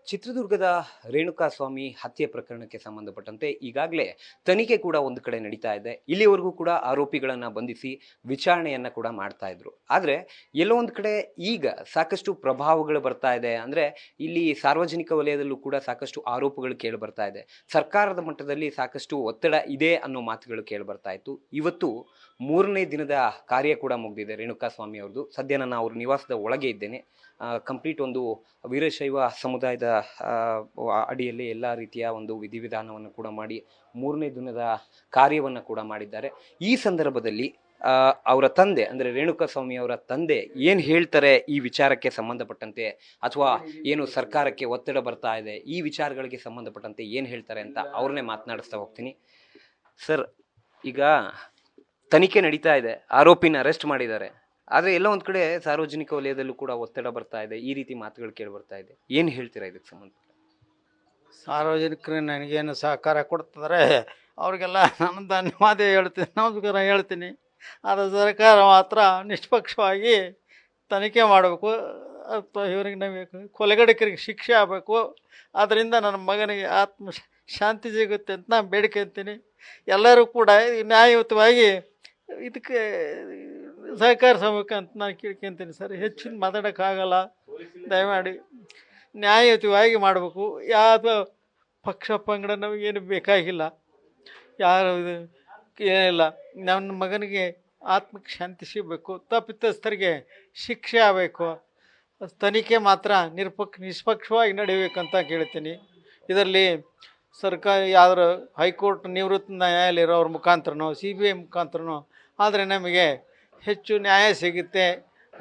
ಚಿತ್ರದುರ್ಗದ ರೇಣುಕಾಸ್ವಾಮಿ ಹತ್ಯೆ ಪ್ರಕರಣಕ್ಕೆ ಸಂಬಂಧಪಟ್ಟಂತೆ ಈಗಾಗಲೇ ತನಿಖೆ ಕೂಡ ಒಂದು ಕಡೆ ನಡೀತಾ ಇದೆ. ಇಲ್ಲಿವರೆಗೂ ಕೂಡ ಆರೋಪಿಗಳನ್ನ ಬಂಧಿಸಿ ವಿಚಾರಣೆಯನ್ನ ಕೂಡ ಮಾಡ್ತಾ ಇದ್ರು. ಆದ್ರೆ ಎಲ್ಲೋ ಒಂದು ಕಡೆ ಈಗ ಸಾಕಷ್ಟು ಪ್ರಭಾವಗಳು ಬರ್ತಾ ಇದೆ. ಅಂದ್ರೆ ಇಲ್ಲಿ ಸಾರ್ವಜನಿಕ ವಲಯದಲ್ಲೂ ಕೂಡ ಸಾಕಷ್ಟು ಆರೋಪಗಳು ಕೇಳಿ ಬರ್ತಾ ಇದೆ. ಸರ್ಕಾರದ ಮಟ್ಟದಲ್ಲಿ ಸಾಕಷ್ಟು ಒತ್ತಡ ಇದೆ ಅನ್ನೋ ಮಾತುಗಳು ಕೇಳಿ ಬರ್ತಾ ಇತ್ತು. ಇವತ್ತು ಮೂರನೇ ದಿನದ ಕಾರ್ಯ ಕೂಡ ಮುಗಿದಿದೆ ರೇಣುಕಾಸ್ವಾಮಿ ಅವ್ರದ್ದು. ಸದ್ಯ ನಾನು ಅವ್ರ ನಿವಾಸದ ಒಳಗೆ ಇದ್ದೇನೆ. ಕಂಪ್ಲೀಟ್ ಒಂದು ವೀರಶೈವ ಸಮುದಾಯದ ಅಡಿಯಲ್ಲಿ ಎಲ್ಲ ರೀತಿಯ ಒಂದು ವಿಧಿವಿಧಾನವನ್ನು ಕೂಡ ಮಾಡಿ ಮೂರನೇ ದಿನದ ಕಾರ್ಯವನ್ನು ಕೂಡ ಮಾಡಿದ್ದಾರೆ. ಈ ಸಂದರ್ಭದಲ್ಲಿ ಅವರ ತಂದೆ ಅಂದರೆ ರೇಣುಕಾಸ್ವಾಮಿ ಅವರ ತಂದೆ ಏನು ಹೇಳ್ತಾರೆ ಈ ವಿಚಾರಕ್ಕೆ ಸಂಬಂಧಪಟ್ಟಂತೆ, ಅಥವಾ ಏನು ಸರ್ಕಾರಕ್ಕೆ ಒತ್ತಡ ಬರ್ತಾ ಇದೆ ಈ ವಿಚಾರಗಳಿಗೆ ಸಂಬಂಧಪಟ್ಟಂತೆ ಏನು ಹೇಳ್ತಾರೆ ಅಂತ ಅವ್ರನ್ನೇ ಮಾತನಾಡಿಸ್ತಾ ಹೋಗ್ತೀನಿ. ಸರ್, ಈಗ ತನಿಖೆ ನಡೀತಾ ಇದೆ, ಆರೋಪಿನ ಅರೆಸ್ಟ್ ಮಾಡಿದ್ದಾರೆ. ಆದರೆ ಎಲ್ಲ ಒಂದು ಕಡೆ ಸಾರ್ವಜನಿಕ ವಲಯದಲ್ಲೂ ಕೂಡ ಒತ್ತಡ ಬರ್ತಾ ಇದೆ, ಈ ರೀತಿ ಮಾತುಗಳು ಕೇಳಿ ಬರ್ತಾ ಇದೆ. ಏನು ಹೇಳ್ತೀರಾ ಇದಕ್ಕೆ ಸಂಬಂಧ? ಸಾರ್ವಜನಿಕರು ನನಗೇನು ಸಹಕಾರ ಕೊಡ್ತಿದ್ದಾರೆ ಅವ್ರಿಗೆಲ್ಲ ನಾನು ಧನ್ಯವಾದ ಹೇಳ್ತೀನಿ, ನಮಸ್ಕಾರ ಹೇಳ್ತೀನಿ. ಆದರೆ ಸರ್ಕಾರ ಮಾತ್ರ ನಿಷ್ಪಕ್ಷವಾಗಿ ತನಿಖೆ ಮಾಡಬೇಕು. ಇವ್ರಿಗೆ ನಮಗೆ ಕೊಲೆಗಡಕರಿಗೆ ಶಿಕ್ಷೆ ಆಗಬೇಕು. ಅದರಿಂದ ನನ್ನ ಮಗನಿಗೆ ಆತ್ಮ ಶಾಂತಿ ಸಿಗುತ್ತೆ ಅಂತ ನಾನು ಬೇಡ್ಕೊತೀನಿ. ಎಲ್ಲರೂ ಕೂಡ ನ್ಯಾಯಯುತವಾಗಿ ಇದಕ್ಕೆ ಸಹಕರಿಸಬೇಕು ಅಂತ ನಾನು ಕೇಳ್ಕೊತೀನಿ ಸರ್. ಹೆಚ್ಚಿನ ಮಾತಾಡೋಕ್ಕಾಗಲ್ಲ, ದಯಮಾಡಿ ನ್ಯಾಯಯುತವಾಗಿ ಮಾಡಬೇಕು. ಯಾವ ಪಕ್ಷ ಪಂಗಡ ನಮಗೇನು ಬೇಕಾಗಿಲ್ಲ, ಯಾರು ಏನಿಲ್ಲ. ನನ್ನ ಮಗನಿಗೆ ಆತ್ಮಕ್ಕೆ ಶಾಂತಿ ಸಿಗಬೇಕು, ತಪ್ಪಿತಸ್ಥರಿಗೆ ಶಿಕ್ಷೆ ಆಗಬೇಕು. ತನಿಖೆ ಮಾತ್ರ ನಿಷ್ಪಕ್ಷವಾಗಿ ನಡೀಬೇಕಂತ ಕೇಳ್ತೀನಿ. ಇದರಲ್ಲಿ ಸರ್ಕಾರ ಯಾವ್ದಾರು ಹೈಕೋರ್ಟ್ ನಿವೃತ್ತ ನ್ಯಾಯಾಲಯ ಇರೋವ್ರ ಮುಖಾಂತರನೋ CBI ಮುಖಾಂತರನೋ ಆದರೆ ನಮಗೆ ಹೆಚ್ಚು ನ್ಯಾಯ ಸಿಗುತ್ತೆ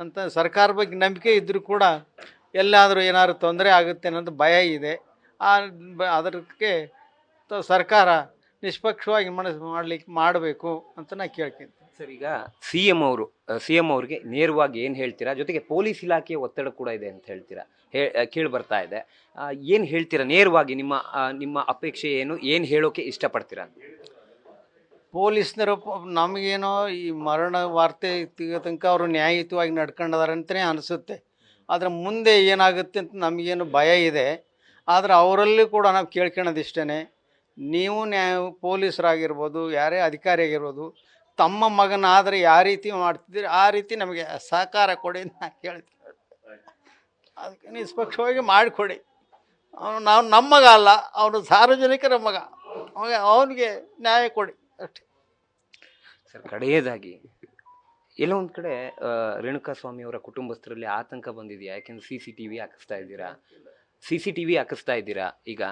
ಅಂತ ಸರ್ಕಾರ ಬಗ್ಗೆ ನಂಬಿಕೆ ಇದ್ದರೂ ಕೂಡ ಎಲ್ಲಾದರೂ ಏನಾದರೂ ತೊಂದರೆ ಆಗುತ್ತೆ ಅನ್ನೋದು ಭಯ ಇದೆ. ಅದಕ್ಕೆ ಸರ್ಕಾರ ನಿಷ್ಪಕ್ಷವಾಗಿ ಮಾಡಬೇಕು ಅಂತ ನಾನು ಕೇಳ್ತೀನಿ ಸರ್. ಈಗ CM ಅವ್ರಿಗೆ ನೇರವಾಗಿ ಏನು ಹೇಳ್ತೀರಾ? ಜೊತೆಗೆ ಪೊಲೀಸ್ ಇಲಾಖೆಯ ಒತ್ತಡ ಕೂಡ ಇದೆ ಅಂತ ಹೇಳ್ತೀರಾ, ಕೇಳಿ ಬರ್ತಾ ಇದೆ. ಏನು ಹೇಳ್ತೀರಾ ನೇರವಾಗಿ? ನಿಮ್ಮ ಅಪೇಕ್ಷೆ ಏನು ಹೇಳೋಕೆ ಇಷ್ಟಪಡ್ತೀರಾ? ಪೊಲೀಸ್ನರು ನಮಗೇನೋ ಈ ಮರಣ ವಾರ್ತೆ ತನಕ ಅವರು ನ್ಯಾಯಯುತವಾಗಿ ನಡ್ಕೊಂಡಿದ್ದಾರೆ ಅಂತಲೇ ಅನಿಸುತ್ತೆ. ಆದರೆ ಮುಂದೆ ಏನಾಗುತ್ತೆ ಅಂತ ನಮಗೇನು ಭಯ ಇದೆ. ಆದರೆ ಅವರಲ್ಲಿ ಕೂಡ ನಾವು ಕೇಳ್ಕೊಳ್ಳೋದಿಷ್ಟೇ, ನೀವು ಪೊಲೀಸರಾಗಿರ್ಬೋದು, ಯಾರೇ ಅಧಿಕಾರಿ ಆಗಿರ್ಬೋದು, ತಮ್ಮ ಮಗನಾದರೆ ಯಾವ ರೀತಿ ಮಾಡ್ತಿದ್ದೀರಿ ಆ ರೀತಿ ನಮಗೆ ಸಹಕಾರ ಕೊಡಿ ಅಂತ ನಾನು ಕೇಳ್ತೀನಿ. ಅದಕ್ಕೆ ನಿಷ್ಪಕ್ಷವಾಗಿ ಮಾಡಿಕೊಡಿ. ನಾವು ನಮ್ಮ ಮಗ ಅಲ್ಲ, ಅವನು ಸಾರ್ವಜನಿಕರ ಮಗ, ಅವನಿಗೆ ನ್ಯಾಯ ಕೊಡಿ ಅಷ್ಟೇ ಸರ್. ಕಡೆಯದಾಗಿ ಎಲ್ಲ ಒಂದು ಕಡೆ ರೇಣುಕಾಸ್ವಾಮಿ ಅವರ ಕುಟುಂಬಸ್ಥರಲ್ಲಿ ಆತಂಕ ಬಂದಿದೆಯಾ? ಯಾಕೆಂದ್ರೆ CCTV ಹಾಕಿಸ್ತಾ ಇದ್ದೀರಾ. ಈಗ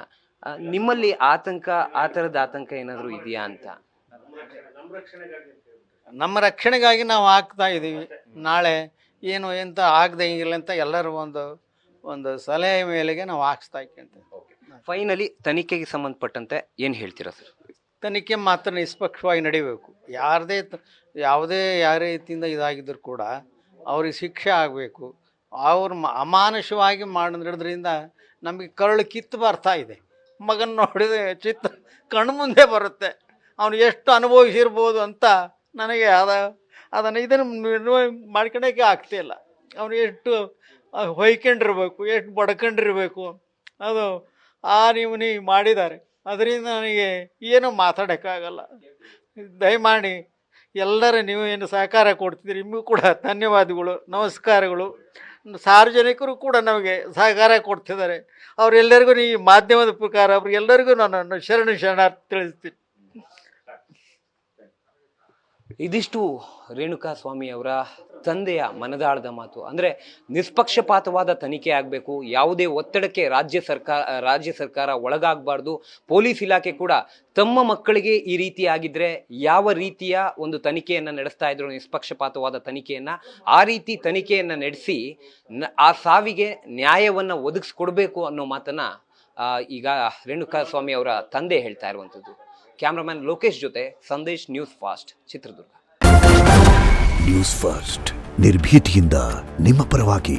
ನಿಮ್ಮಲ್ಲಿ ಆತಂಕ, ಆ ಥರದ ಆತಂಕ ಏನಾದರೂ ಇದೆಯಾ ಅಂತ? ನಮ್ಮ ರಕ್ಷಣೆಗಾಗಿ ನಾವು ಹಾಕ್ತಾ ಇದ್ದೀವಿ. ನಾಳೆ ಏನು ಎಂತ ಆಗದೆ ಹಿಂಗಿಲ್ಲ ಅಂತ ಎಲ್ಲರೂ ಒಂದು ಸಲಹೆ ಮೇಲೆಗೆ ನಾವು ಹಾಕ್ಸ್ತಾ ಇದ್ದೀವಿ. ಫೈನಲಿ ತನಿಖೆಗೆ ಸಂಬಂಧಪಟ್ಟಂತೆ ಏನು ಹೇಳ್ತೀರಾ ಸರ್? ತನಿಖೆ ಮಾತ್ರ ನಿಷ್ಪಕ್ಷವಾಗಿ ನಡೀಬೇಕು. ಯಾವುದೇ ರೀತಿಯಿಂದ ಇದಾಗಿದ್ದರೂ ಕೂಡ ಅವ್ರಿಗೆ ಶಿಕ್ಷೆ ಆಗಬೇಕು. ಅವ್ರು ಅಮಾನುಷವಾಗಿ ನಡೆದ್ರಿಂದ ನಮಗೆ ಕರುಳು ಕಿತ್ತು ಬರ್ತಾ ಇದೆ. ಮಗನ ನೋಡಿದ ಚಿತ್ರ ಕಣ್ಣು ಮುಂದೆ ಬರುತ್ತೆ. ಅವನು ಎಷ್ಟು ಅನುಭವಿಸಿರ್ಬೋದು ಅಂತ ನನಗೆ ಇದನ್ನು ಮಾಡ್ಕೊಳಕ್ಕೆ ಆಗ್ತಿಲ್ಲ. ಅವನು ಎಷ್ಟು ಹೊಯ್ಕೊಂಡಿರ್ಬೇಕು, ಎಷ್ಟು ಬಡ್ಕೊಂಡಿರ್ಬೇಕು, ಅದು ನೀವು ಮಾಡಿದ್ದಾರೆ. ಅದರಿಂದ ನನಗೆ ಏನೂ ಮಾತಾಡೋಕ್ಕಾಗಲ್ಲ. ದಯಮಾಡಿ ಎಲ್ಲರೂ ನೀವು ಏನು ಸಹಕಾರ ಕೊಡ್ತಿದ್ದೀರಿ, ನಿಮಗೂ ಕೂಡ ಧನ್ಯವಾದಗಳು, ನಮಸ್ಕಾರಗಳು. ಸಾರ್ವಜನಿಕರು ಕೂಡ ನಮಗೆ ಸಹಕಾರ ಕೊಡ್ತಿದ್ದಾರೆ. ಅವರೆಲ್ಲರಿಗೂ ಈ ಮಾಧ್ಯಮದ ಪ್ರಕಾರ ಅವ್ರಿಗೆಲ್ಲರಿಗೂ ನಾನು ಶರಣಾರ್ಥಿ ತಿಳಿಸ್ತೀನಿ. ಇದಿಷ್ಟು ರೇಣುಕಾಸ್ವಾಮಿ ಅವರ ತಂದೆಯ ಮನದಾಳದ ಮಾತು. ಅಂದರೆ ನಿಷ್ಪಕ್ಷಪಾತವಾದ ತನಿಖೆ ಆಗಬೇಕು, ಯಾವುದೇ ಒತ್ತಡಕ್ಕೆ ರಾಜ್ಯ ಸರ್ಕಾರ ಒಳಗಾಗಬಾರ್ದು. ಪೊಲೀಸ್ ಇಲಾಖೆ ಕೂಡ ತಮ್ಮ ಮಕ್ಕಳಿಗೆ ಈ ರೀತಿ ಆಗಿದ್ರೆ ಯಾವ ರೀತಿಯ ಒಂದು ತನಿಖೆಯನ್ನು ನಡೆಸ್ತಾ ಇದ್ರು, ನಿಷ್ಪಕ್ಷಪಾತವಾದ ತನಿಖೆಯನ್ನು, ಆ ರೀತಿ ತನಿಖೆಯನ್ನು ನಡೆಸಿ ಆ ಸಾವಿಗೆ ನ್ಯಾಯವನ್ನು ಒದಗಿಸ್ಕೊಡ್ಬೇಕು ಅನ್ನೋ ಮಾತನ್ನ ಈಗ ರೇಣುಕಾಸ್ವಾಮಿ ಅವರ ತಂದೆ ಹೇಳ್ತಾ ಇರುವಂಥದ್ದು. ಕ್ಯಾಮ್ರಾಮನ್ ಲೋಕೇಶ್ ಜೊತೆ Sandesh, news fast, Chitradurga. News first, ನಿರ್ಭೀತಿಯಿಂದ ನಿಮ್ಮ ಪರವಾಗಿ.